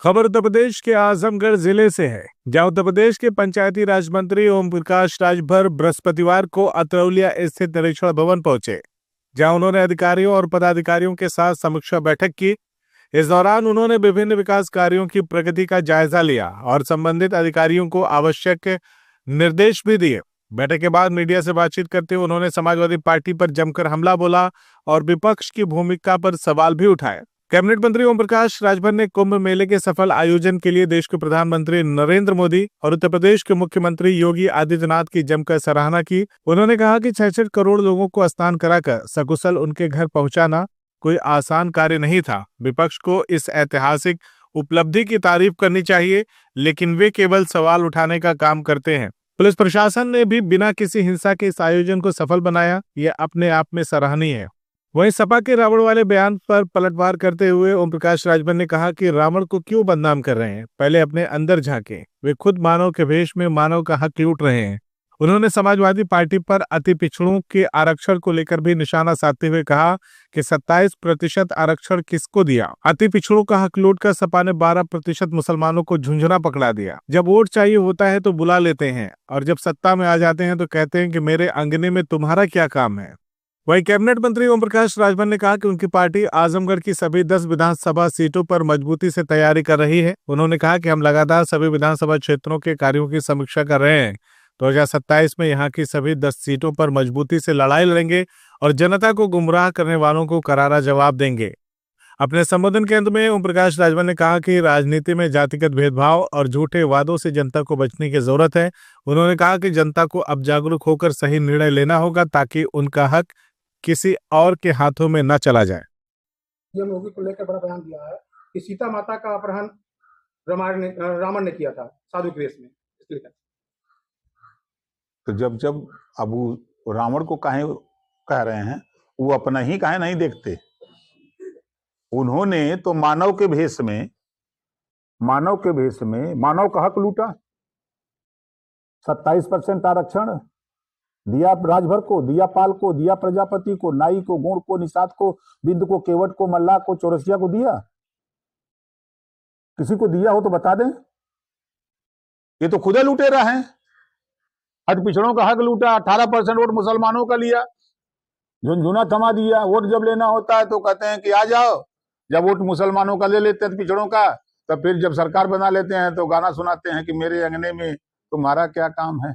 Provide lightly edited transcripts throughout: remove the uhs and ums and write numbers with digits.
खबर उत्तर प्रदेश के आजमगढ़ जिले से है, जहां उत्तर प्रदेश के पंचायती राज मंत्री ओम प्रकाश राजभर बृहस्पतिवार को अतरौलिया स्थित निरीक्षण भवन पहुंचे, जहां उन्होंने अधिकारियों और पदाधिकारियों के साथ समीक्षा बैठक की। इस दौरान उन्होंने विभिन्न विकास कार्यों की प्रगति का जायजा लिया और संबंधित अधिकारियों को आवश्यक निर्देश भी दिए। बैठक के बाद मीडिया से बातचीत करते हुए उन्होंने समाजवादी पार्टी पर जमकर हमला बोला और विपक्ष की भूमिका पर सवाल भी उठाए। कैबिनेट मंत्री ओम प्रकाश राजभर ने कुंभ मेले के सफल आयोजन के लिए देश के प्रधानमंत्री नरेंद्र मोदी और उत्तर प्रदेश के मुख्यमंत्री योगी आदित्यनाथ की जमकर सराहना की। उन्होंने कहा कि 66 करोड़ लोगों को स्नान कराकर सकुशल उनके घर पहुंचाना कोई आसान कार्य नहीं था। विपक्ष को इस ऐतिहासिक उपलब्धि की तारीफ करनी चाहिए, लेकिन वे केवल सवाल उठाने का काम करते हैं। पुलिस प्रशासन ने भी बिना किसी हिंसा के इस आयोजन को सफल बनाया, यह अपने आप में सराहनीय है। वहीं सपा के रावण वाले बयान पर पलटवार करते हुए ओम प्रकाश राजभर ने कहा कि रावण को क्यों बदनाम कर रहे हैं, पहले अपने अंदर झांकें। वे खुद मानव के वेश में मानव का हक लूट रहे हैं। उन्होंने समाजवादी पार्टी पर अति पिछड़ों के आरक्षण को लेकर भी निशाना साधते हुए कहा कि 27% आरक्षण किसको दिया। अति पिछड़ों का हक लूट कर सपा ने 12% मुसलमानों को झुंझुना पकड़ा दिया। जब वोट चाहिए होता है तो बुला लेते हैं और जब सत्ता में आ जाते हैं तो कहते हैं कि मेरे अंगने में तुम्हारा क्या काम है। वहीं कैबिनेट मंत्री ओम प्रकाश राजभर ने कहा कि उनकी पार्टी आजमगढ़ की सभी 10 विधानसभा सीटों पर मजबूती से तैयारी कर रही है। उन्होंने कहा कि हम लगातार सभी विधानसभा क्षेत्रों के कार्यों की समीक्षा कर रहे हैं। 2027 में यहां की सभी 10 सीटों पर मजबूती से लड़ाई लड़ेंगे और जनता को गुमराह करने वालों को करारा जवाब देंगे। अपने संबोधन के अंत में ओम प्रकाश राजभर ने कहा कि राजनीति में जातिगत भेदभाव और झूठे वादों से जनता को बचने की जरूरत है। उन्होंने कहा कि जनता को अब जागरूक होकर सही निर्णय लेना होगा ताकि उनका हक किसी और के हाथों में न चला जाए। सीएम योगी को लेकर बड़ा बयान दिया है कि सीता माता का अपहरण रावण ने किया था साधु के वेश में, इसलिए तो जब अब रावण को काहे कह रहे हैं, वो अपना ही काहे नहीं देखते। उन्होंने तो मानव के भेष में मानव का हक लूटा। 27% आरक्षण दिया राजभर को, दिया पाल को, दिया प्रजापति को, नाई को, गौड़ को, निषाद को, बिंद को, केवट को, मल्लाह को, चौरसिया को दिया। किसी को दिया हो तो बता दें। ये तो खुद लूटे रहे हैं। अति पिछड़ों का हक लूटा। 18% वोट मुसलमानों का लिया, झुनझुना थमा दिया। वोट जब लेना होता है तो कहते हैं कि आ जाओ। जब वोट मुसलमानों का ले लेते हैं पिछड़ों का, तब फिर जब सरकार बना लेते हैं तो गाना सुनाते हैं कि मेरे अंगने में तुम्हारा क्या काम है।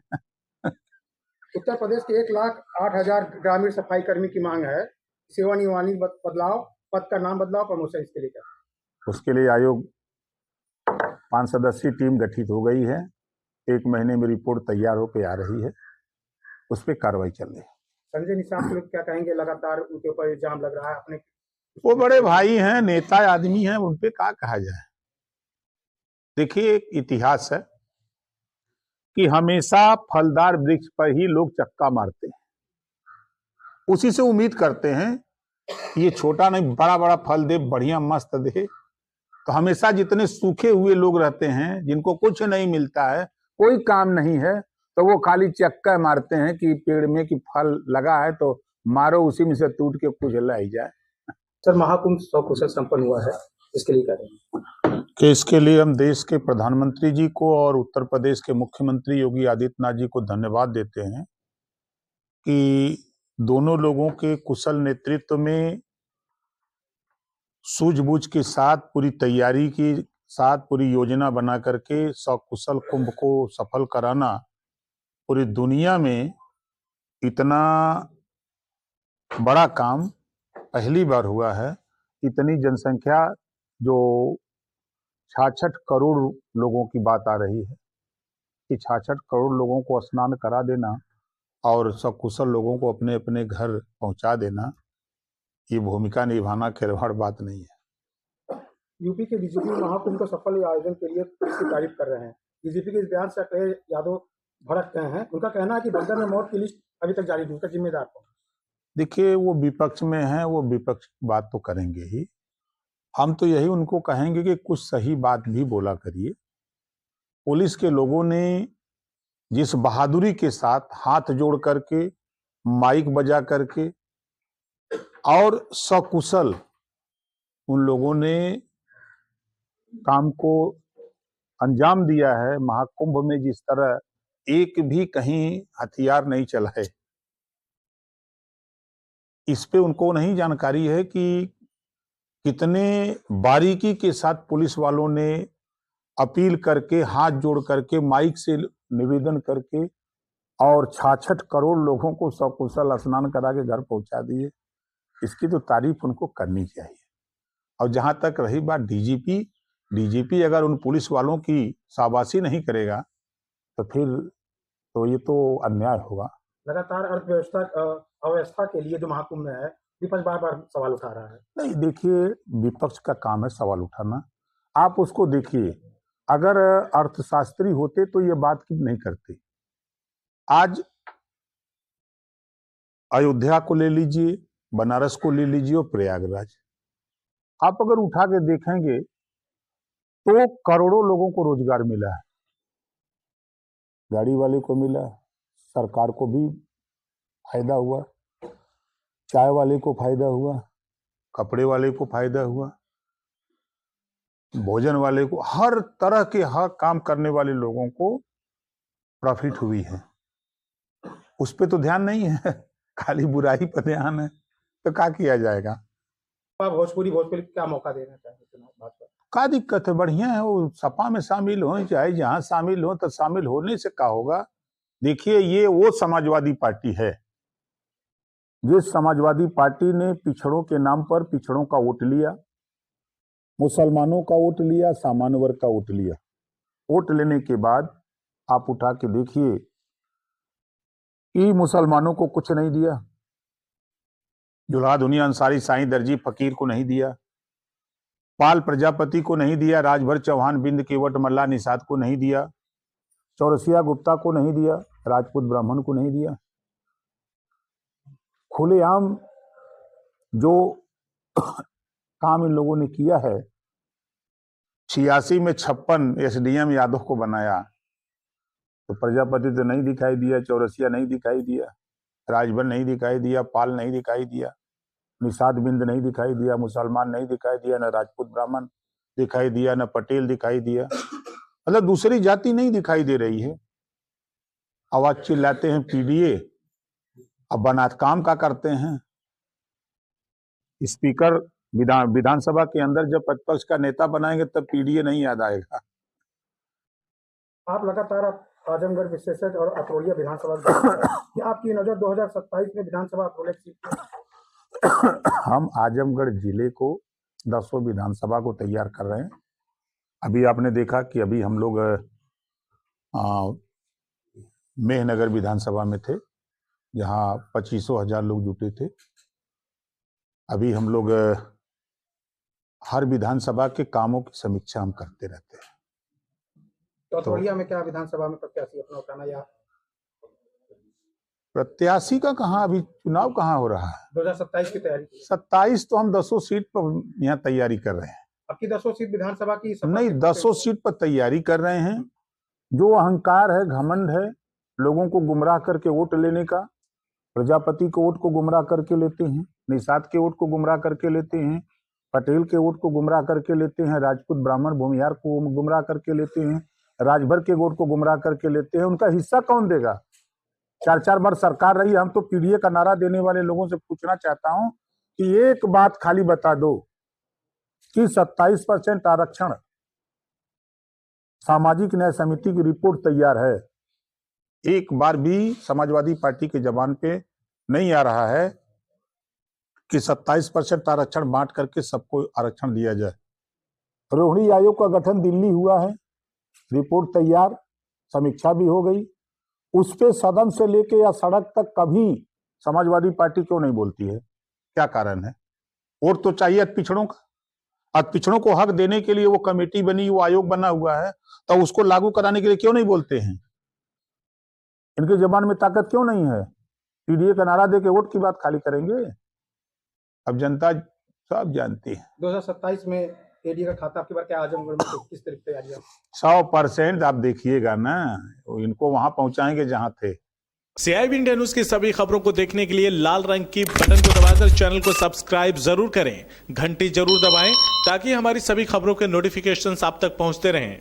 उत्तर प्रदेश के 1,08,000 ग्रामीण सफाई कर्मी की मांग है सेवा नियमावली बदलाव, पद का नाम बदलाव, प्रमोशन। इसके लिए क्या? उसके लिए आयोग 5 सदस्यीय टीम गठित हो गई है। 1 महीने में रिपोर्ट तैयार होकर आ रही है, उस पर कार्रवाई चल रही है। संजय निषाद के लोग क्या कहेंगे? लगातार उनके ऊपर इल्जाम लग रहा है। अपने वो बड़े भाई हैं, नेता आदमी हैं, उन पे क्या कहा जाए। देखिए, एक इतिहास है कि हमेशा फलदार वृक्ष पर ही लोग चक्का मारते हैं, उसी से उम्मीद करते हैं ये छोटा नहीं बड़ा बड़ा फल दे, बढ़िया मस्त दे। तो हमेशा जितने सूखे हुए लोग रहते हैं, जिनको कुछ नहीं मिलता है, कोई काम नहीं है, तो वो खाली चक्का मारते हैं कि पेड़ में कि फल लगा है तो मारो, उसी में से टूट के कुछ लाई जाए। सर, महाकुंभ सकुशल संपन्न हुआ है, इसके लिए क्या करें? कि इसके लिए हम देश के प्रधानमंत्री जी को और उत्तर प्रदेश के मुख्यमंत्री योगी आदित्यनाथ जी को धन्यवाद देते हैं कि दोनों लोगों के कुशल नेतृत्व में सूझबूझ के साथ, पूरी तैयारी के साथ, पूरी योजना बना करके सकुशल कुंभ को सफल कराना पूरी दुनिया में इतना बड़ा काम पहली बार हुआ है। इतनी जनसंख्या, जो 66 करोड़ लोगों की बात आ रही है कि 66 करोड़ लोगों को स्नान करा देना और सकुशल लोगों को अपने अपने घर पहुंचा देना, ये भूमिका निभाना खिलवाड़ बात नहीं है। यूपी के बीजेपी महाकुंभ का सफल आयोजन के लिए इसकी तारीफ कर रहे हैं। बीजेपी के इस बयान से अखिलेश यादव भड़क गए हैं। उनका कहना है कि बंदर में मौत की लिस्ट अभी तक जारी नहीं, उसका जिम्मेदार कौन? देखिए, वो विपक्ष में है, वो विपक्ष बात तो करेंगे ही। हम तो यही उनको कहेंगे कि कुछ सही बात भी बोला करिए। पुलिस के लोगों ने जिस बहादुरी के साथ हाथ जोड़ करके, माइक बजा करके और सकुशल उन लोगों ने काम को अंजाम दिया है। महाकुंभ में जिस तरह एक भी कहीं हथियार नहीं चला है, इस पे उनको नहीं जानकारी है कि कितने बारीकी के साथ पुलिस वालों ने अपील करके, हाथ जोड़ करके, माइक से निवेदन करके और 66 करोड़ लोगों को सकुशल स्नान करा के घर पहुंचा दिए। इसकी तो तारीफ उनको करनी चाहिए। और जहां तक रही बात डीजीपी अगर उन पुलिस वालों की शाबाशी नहीं करेगा तो फिर तो ये तो अन्याय होगा। लगातार अव्यवस्था के लिए जो महाकुंभ में है, विपक्ष बार बार सवाल उठा रहा है। नहीं, देखिए, विपक्ष का काम है सवाल उठाना। आप उसको देखिए, अगर अर्थशास्त्री होते तो ये बात की नहीं करते। आज अयोध्या को ले लीजिए, बनारस को ले लीजिए और प्रयागराज, आप अगर उठा के देखेंगे तो करोड़ों लोगों को रोजगार मिला है। गाड़ी वाले को मिला, सरकार को भी फायदा हुआ, चाय वाले को फायदा हुआ, कपड़े वाले को फायदा हुआ, भोजन वाले को, हर तरह के हर काम करने वाले लोगों को प्रॉफिट हुई है। उस पे तो ध्यान नहीं है, खाली बुराई पर ध्यान है, तो क्या किया जाएगा। आप भोजपुरी क्या मौका देना चाहेंगे चुनाव भाजपा? क्या दिक्कत है, बढ़िया है, वो सपा में शामिल हो, चाहे जहां शामिल हो, तो शामिल होने से क्या होगा। देखिए, ये वो समाजवादी पार्टी है जिस समाजवादी पार्टी ने पिछड़ों के नाम पर पिछड़ों का वोट लिया, मुसलमानों का वोट लिया, सामान्य वर्ग का वोट लिया। वोट लेने के बाद आप उठा के देखिए कि मुसलमानों को कुछ नहीं दिया, जुल्हा दुनिया अंसारी, साईं दर्जी फकीर को नहीं दिया, पाल प्रजापति को नहीं दिया, राजभर चौहान, बिंद केवट मल्ला निषाद को नहीं दिया, चौरसिया गुप्ता को नहीं दिया, राजपूत ब्राह्मण को नहीं दिया। खुलेआम जो काम इन लोगों ने किया है, 86 में 56 एसडीएम यादव को बनाया, तो प्रजापति तो नहीं दिखाई दिया, चौरसिया नहीं दिखाई दिया, राजभर नहीं दिखाई दिया, पाल नहीं दिखाई दिया, निषाद बिंद नहीं दिखाई दिया, मुसलमान नहीं दिखाई दिया, न राजपूत ब्राह्मण दिखाई दिया, न पटेल दिखाई दिया। मतलब दूसरी जाति नहीं दिखाई दे रही है। आवाज चिल्लाते हैं पीडीए, अब बनात काम का करते हैं। स्पीकर विधानसभा के अंदर जब प्रतिपक्ष का नेता बनाएंगे तब पीडीए नहीं याद आएगा। आप लगातार आजमगढ़ विशेषज्ञ और अतरौलिया विधानसभा क्या आपकी नजर 2027 में विधानसभा अतरौलिया सीट? हम आजमगढ़ जिले को 10 विधानसभा को तैयार कर रहे हैं। अभी आपने देखा कि अभी हम लोग मेहनगर विधानसभा में थे, जहां 25,000 लोग जुटे थे। अभी हम लोग हर विधानसभा के कामों की समीक्षा हम करते रहते हैं। तो अतरौलिया में क्या विधानसभा में प्रत्याशी अपना उठाना, या प्रत्याशी का कहाँ, अभी चुनाव कहाँ हो रहा है? 2027 की तैयारी? 27 तो हम 10 सीट पर यहाँ तैयारी कर रहे हैं। आपकी 10 सीट विधानसभा की नहीं, 10 सीट पर तैयारी कर रहे हैं। जो अहंकार है, घमंड है, लोगों को गुमराह करके वोट लेने का, प्रजापति के वोट को गुमराह करके लेते हैं, निषाद के वोट को गुमराह करके लेते हैं, पटेल के वोट को गुमराह करके लेते हैं, राजपूत ब्राह्मण भूमिहार को गुमराह करके लेते हैं, राजभर के वोट को गुमराह करके लेते हैं। उनका हिस्सा कौन देगा? 4-4 बार सरकार रही। हम तो पीडीए का नारा देने वाले लोगों से पूछना चाहता हूं कि एक बात खाली बता दो कि 27% आरक्षण, सामाजिक न्याय समिति की रिपोर्ट तैयार है, एक बार भी समाजवादी पार्टी के जबान पे नहीं आ रहा है कि 27% आरक्षण बांट करके सबको आरक्षण दिया जाए। रोहिणी आयोग का गठन दिल्ली हुआ है, रिपोर्ट तैयार, समीक्षा भी हो गई। उस पे सदन से लेके या सड़क तक कभी समाजवादी पार्टी क्यों नहीं बोलती है? क्या कारण है? वोट तो चाहिए पिछड़ों का, और पिछड़ों को हक देने के लिए वो कमेटी बनी, वो आयोग बना हुआ है, तो उसको लागू कराने के लिए क्यों नहीं बोलते हैं? इनके जबान में ताकत क्यों नहीं है? पीडीए का नारा देके वोट की बात खाली करेंगे? अब जनता सब जानती है। 2027 में एडी का खाता आपके बार क्या आजमगढ़ में किस तरह की तैयारियां? 100% आप देखिएगा ना, इनको वहां पहुंचाएंगे जहां थे। CIB इंडिया न्यूज की सभी खबरों को देखने के लिए लाल रंग की बटन को दबा हमारे चैनल को सब्सक्राइब जरूर करें, घंटी जरूर दबाएं ताकि हमारी सभी खबरों के नोटिफिकेशंस आप तक पहुंचते रहें।